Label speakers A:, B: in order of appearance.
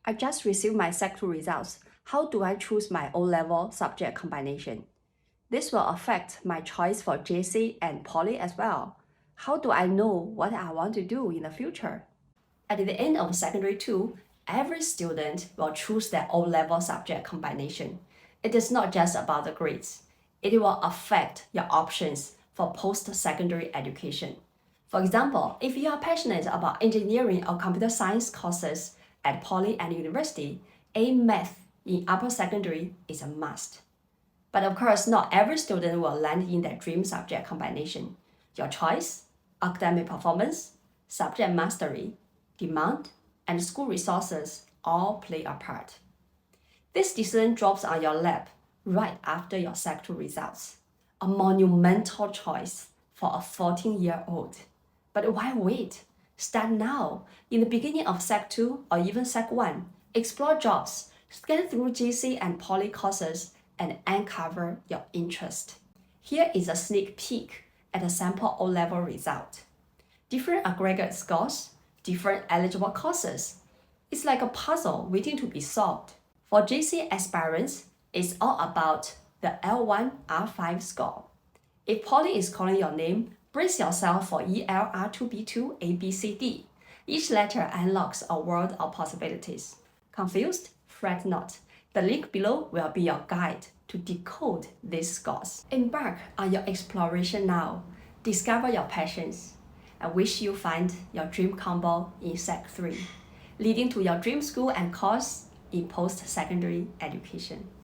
A: I just received my Sec 2 results. How do I choose my O-level subject combination? This will affect my choice for JC and Poly as well. How do I know what I want to do in the future? At the end of Secondary 2, every student will choose their O-level subject combination. It is not just about the grades. It will affect your options for post-secondary education. For example, if you are passionate about engineering or computer science courses at Poly and university, A Math in upper secondary is a must. But of course, not every student will land in their dream subject combination. Your choice, academic performance, subject mastery, demand, and school resources all play a part. This decision drops on your lap right after your Sec 2 results. A monumental choice for a 14-year-old. But why wait? Start now, in the beginning of Sec 2 or even Sec 1. Explore jobs, scan through GC and Poly courses, and uncover your interest. Here is a sneak peek at a sample O-level result. Different aggregate scores, different eligible courses. It's like a puzzle waiting to be solved. For GC aspirants, it's all about the L1 R5 score. If Poly is calling your name, brace yourself for EL R2B2 ABCD. Each letter unlocks a world of possibilities. Confused? Fret not. The link below will be your guide to decode these scores. Embark on your exploration now. Discover your passions. I wish you find your dream combo in Sec 3, leading to your dream school and course in post-secondary education.